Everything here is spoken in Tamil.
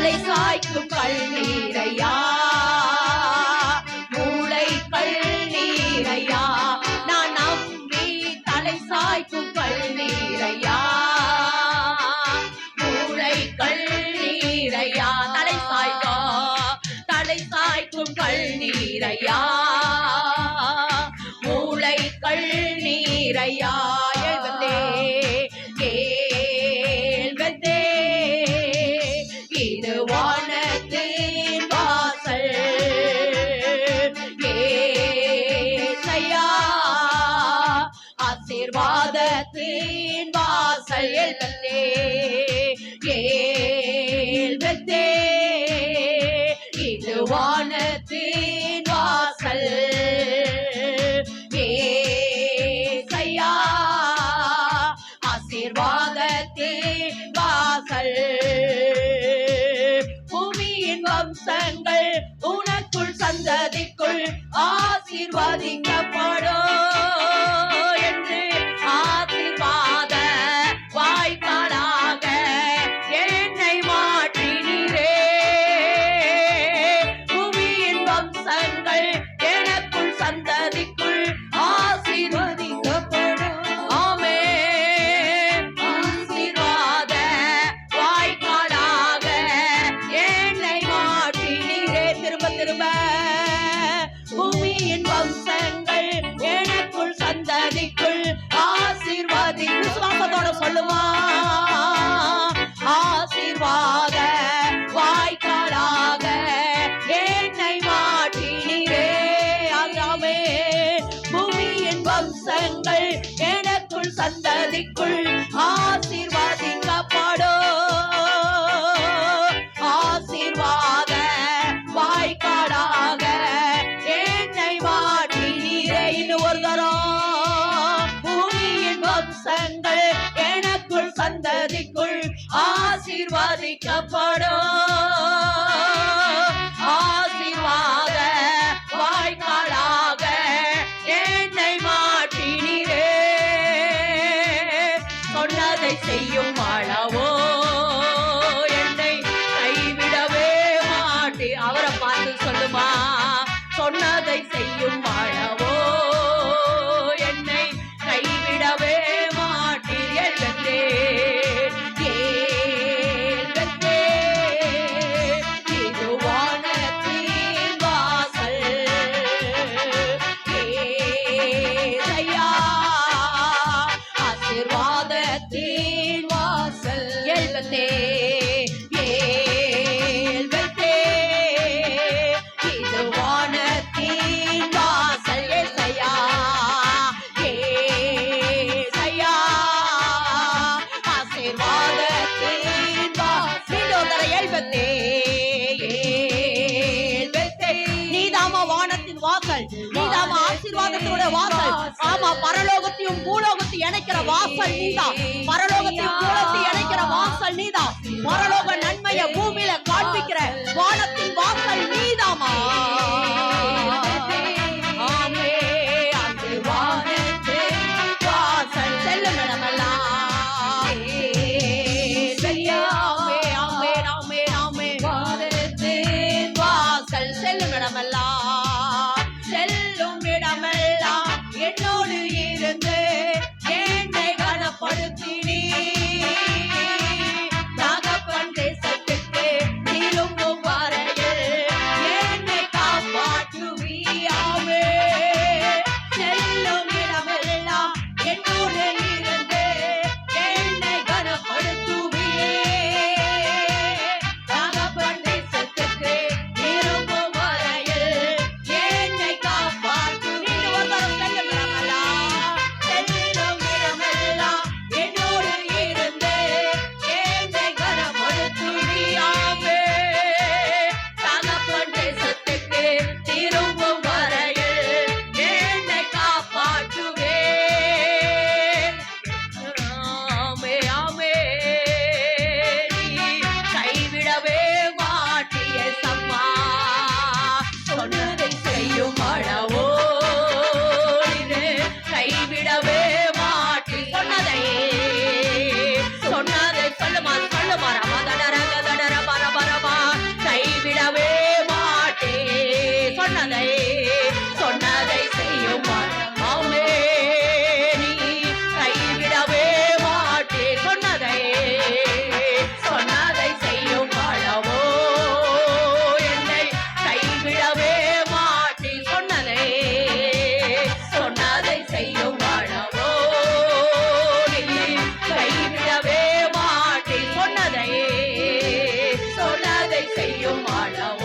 தலை சாய்க்கும் கண்ணீரையா, மூளை கண்ணீரையா, நான் நம்பி தலை சாய்க்கும் கண்ணீரையா, மூளை கண்ணீரையா, தலை சாய்க்கும் கண்ணீரையா, மூளை கண்ணீரையா. இது வானத்தின் வாசல், ஏசையா ஆசீர்வாதத்தின் வாசல், ஏல்பத்தே இது வானத்தின் வாசல், ஏசையா ஆசீர்வாதத்தின் வாசல். பூமியின் வம்சங்கள் உனக்குள் சந்ததிக்குள் ஆசீர்வதிக்கப்படும் என்று ஆசீர்வாத வாய்க்காலாக என்னை மாற்றினீரே. பூமியின் வம்சங்கள் எனக்குள் சந்ததிக்குள் ஆசீர்வதிக்கப்படும். ஆமென். ஆசீர்வாத வாய்க்காலாக என்னை மாற்றினீரே. திரும்ப திரும்ப பூமியின் வம்சங்கள் எனக்குள் சந்ததிக்குள் ஆசீர்வாதி. விசுவாசத்தோட சொல்லுமா, ஆசீர்வாத வாய்க்காலாக என்னை மாற்றினீரே. ஆமே. பூமியின் வம்சங்கள் எனக்குள் சந்ததிக்குள் ஆசீர்வாதிக்கப்படும். ஆசீர்வாத வாய்க்காலாக என்னை மாற்றினீரே. இன்னும் ஒரு தரம். பூமியின் வம்சங்கள் எனக்குள் சந்ததிக்குள் ஆசீர்வாதிக்கப்படும். ஆசீர்வாத வாய்க்காலாக என்னை மாற்றினீரே. சொன்னதை செய்யும் அளவோ என்னை கைவிடவே மாட்டே. அவரை பார்த்து சொல்லுமா, சொன்னதை செய்யும் அளவோ என்னை கைவிடவே மாட்டீர். இது வானத்தின் வாசல், ஏசையா ஆசீர்வாதத்தின் வாசல். எழுபத்தே இது வானத்தின் வாசல், ஏசையா ஏசையா ஆசீர்வாதத்தின் வாசல். எழுபத்தே நீதாமா வானத்தின் வாசல், நீதாமா ஆசீர்வாதத்தோட வாசல். ஆமா, பரலோகத்தையும் பூலோகத்தையும் இணைக்கிற வாசல் நீதான். பரலோகத்தையும் பூலோகத்தையும் இணைக்கிற வாசல் நீதான். பரலோக நன்மைய பூமியில காண்பிக்கிற வானத்தின் வாசல் நீதாமா. ஆமே. ஆசீர்வாதத்தின் வாசல் செல்லும் இடமெல்லாம். ஏசையா. ஆமே ஆமே ஆமே. வானத்தின் வாசல் செல்லும் இடமெல்லாம், செல்லும் இடமெல்லாம் என்னோடு இருந்து என்னை கனப்படுத்தினீ. தகப்பன் தேசத்துக்கு செய்யும் ஆண்டவர்